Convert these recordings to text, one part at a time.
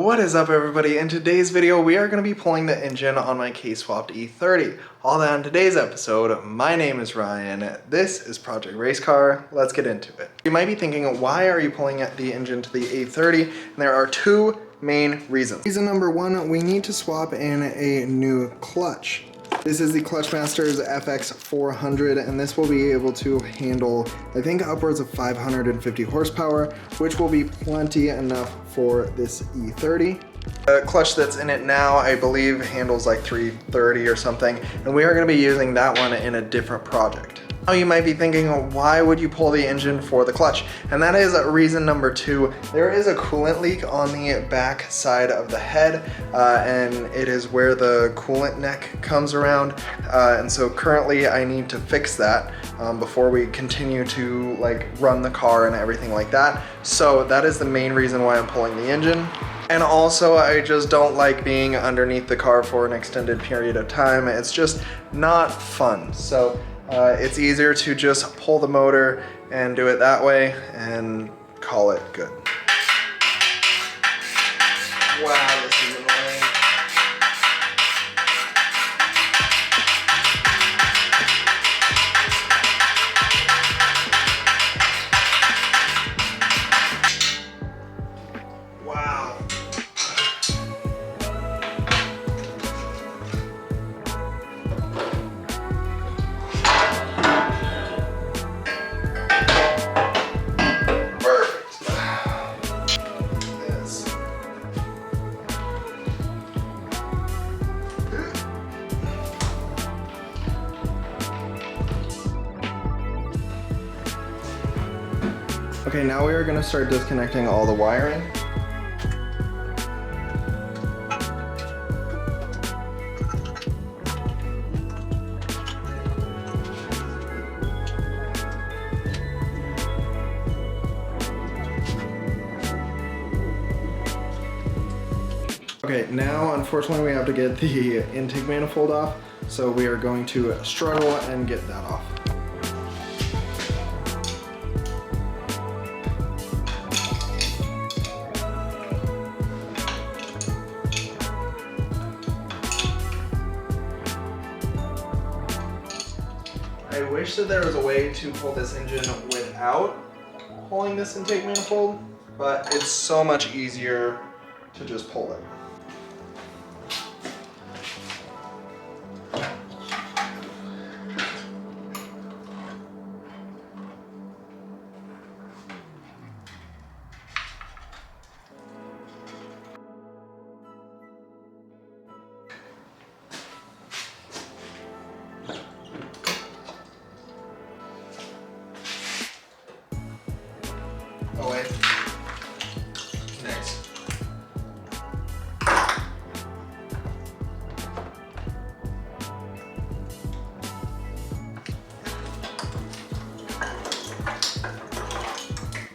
What is up, everybody? In today's video we are going to be pulling the engine on my K-swapped E30. All that in today's episode. My name is Ryan, this is Project Race Car. Let's get into it. You might be thinking, why are you pulling the engine to the E30? And there are two main reasons. Reason number one, we need to swap in a new clutch. This is the Clutchmaster's FX400, and this will be able to handle, I think, upwards of 550 horsepower, which will be plenty enough for this E30. The clutch that's in it now, I believe, handles like 330 or something, and we are going to be using that one in a different project. Now you might be thinking, why would you pull the engine for the clutch? And that is reason number two. There is a coolant leak on the back side of the head, and it is where the coolant neck comes around. And so currently I need to fix that before we continue to run the car and everything like that. So that is the main reason why I'm pulling the engine. And also, I just don't like being underneath the car for an extended period of time. It's just not fun. So it's easier to just pull the motor and do it that way and call it good. Wow, this is annoying. Wow. Okay, now we are going to start disconnecting all the wiring. Okay, now unfortunately we have to get the intake manifold off, so we are going to struggle and get that off. I wish that there was a way to pull this engine without pulling this intake manifold, but it's so much easier to just pull it. Oh wait. Nice.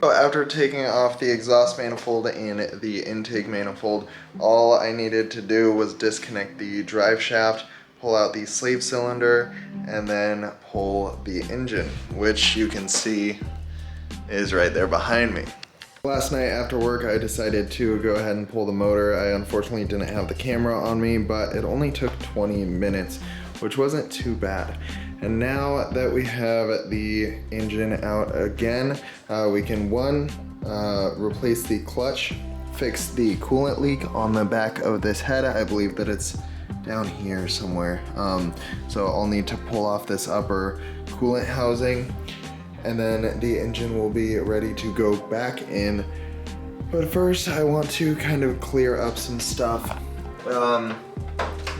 So after taking off the exhaust manifold and the intake manifold, all I needed to do was disconnect the drive shaft, pull out the slave cylinder, and then pull the engine, which you can see is right there behind me. Last night after work I decided to go ahead and pull the motor. I unfortunately didn't have the camera on me, but it only took 20 minutes, which wasn't too bad. And now that we have the engine out again, we can replace the clutch, fix the coolant leak on the back of this head. I believe that it's down here somewhere. So I'll need to pull off this upper coolant housing, and then the engine will be ready to go back in. But first I want to kind of clear up some stuff.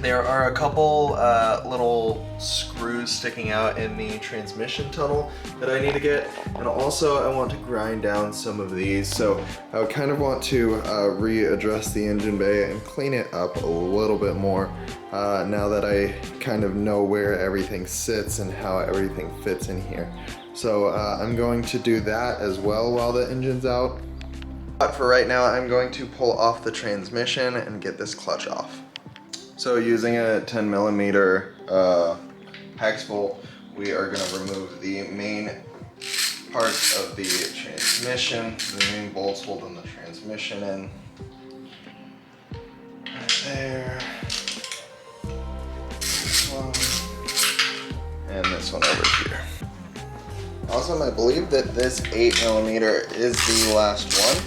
There are a couple little screws sticking out in the transmission tunnel that I need to get, and also I want to grind down some of these. So I kind of want to readdress the engine bay and clean it up a little bit more now that I kind of know where everything sits and how everything fits in here. So I'm going to do that as well while the engine's out. But for right now, I'm going to pull off the transmission and get this clutch off. So using a 10mm hex bolt, we are going to remove the main parts of the transmission, the main bolts holding the transmission in. There. This one. And this one over here. Awesome, I believe that this 8mm is the last one,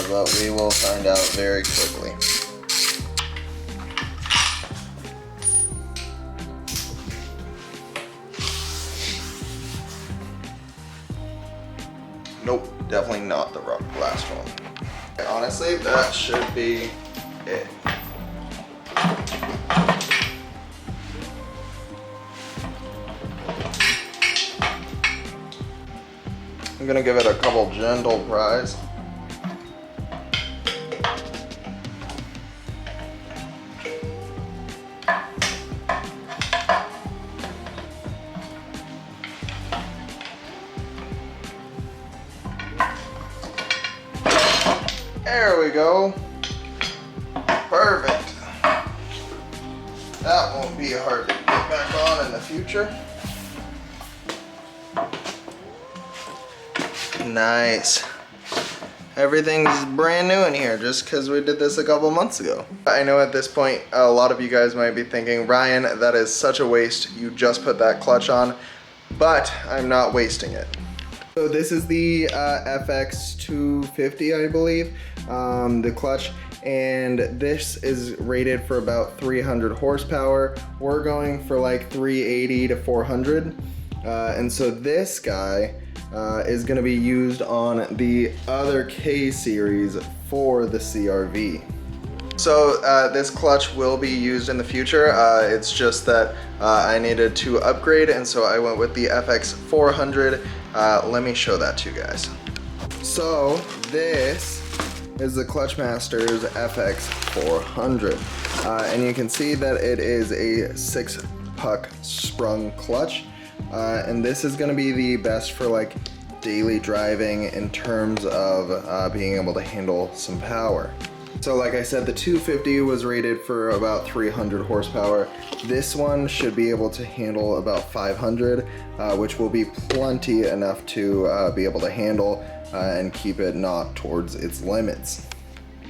but we will find out very quickly. Nope, definitely not the last one. Honestly, that should be it. I'm gonna give it a couple gentle pries. There we go. Perfect. That won't be hard to get back on in the future. Nice. Everything's brand new in here just because we did this a couple months ago. I know at this point a lot of you guys might be thinking, Ryan, that is such a waste. You just put that clutch on, but I'm not wasting it. So this is the FX250, I believe, the clutch, and this is rated for about 300 horsepower. We're going for like 380 to 400, and so this guy is going to be used on the other K series for the CRV. So this clutch will be used in the future. It's just that I needed to upgrade, and so I went with the FX400. Let me show that to you guys. So this is the Clutchmaster's FX400, and you can see that it is a 6-puck sprung clutch. And this is going to be the best for like daily driving in terms of being able to handle some power. So like I said, the 250 was rated for about 300 horsepower. This one should be able to handle about 500, which will be plenty enough to be able to handle and keep it not towards its limits.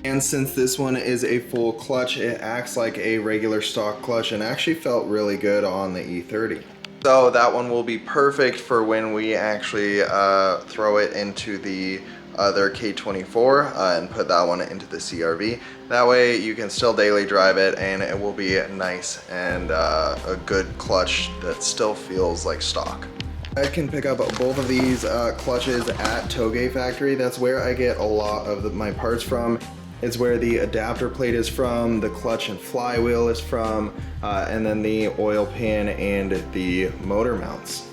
And since this one is a full clutch, it acts like a regular stock clutch and actually felt really good on the E30. So that one will be perfect for when we actually throw it into the other K24 and put that one into the CRV. That way you can still daily drive it and it will be nice and a good clutch that still feels like stock. I can pick up both of these clutches at Toge Factory. That's where I get a lot of my parts from. It's where the adapter plate is from, the clutch and flywheel is from, and then the oil pan and the motor mounts.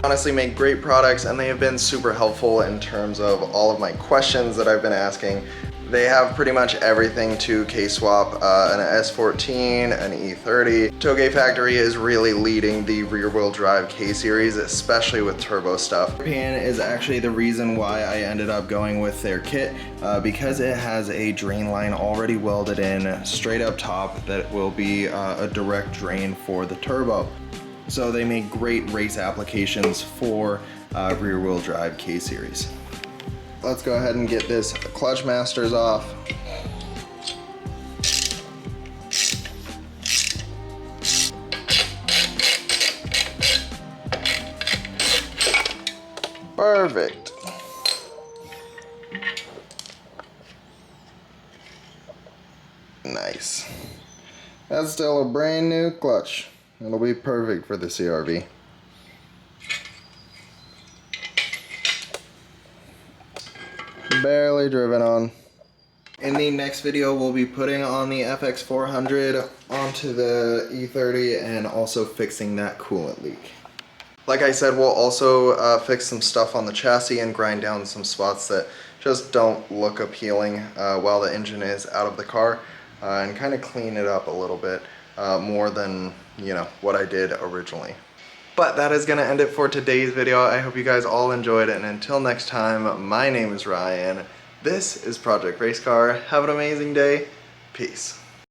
Honestly, make great products, and they have been super helpful in terms of all of my questions that I've been asking. They have pretty much everything to K-swap, an S14, an E30. Toge Factory is really leading the rear-wheel drive K-series, especially with turbo stuff. Pan is actually the reason why I ended up going with their kit, because it has a drain line already welded in straight up top that will be a direct drain for the turbo. So they make great race applications for rear-wheel drive K-series. Let's go ahead and get this Clutchmasters off. Perfect. Nice. That's still a brand new clutch. It'll be perfect for the CRV. Barely driven on. In the next video, we'll be putting on the FX400 onto the E30 and also fixing that coolant leak. Like I said, we'll also fix some stuff on the chassis and grind down some spots that just don't look appealing while the engine is out of the car, and kind of clean it up a little bit more than, you know, what I did originally. But that is going to end it for today's video. I hope you guys all enjoyed it, and until next time, my name is Ryan. This is Project Race Car. Have an amazing day. Peace.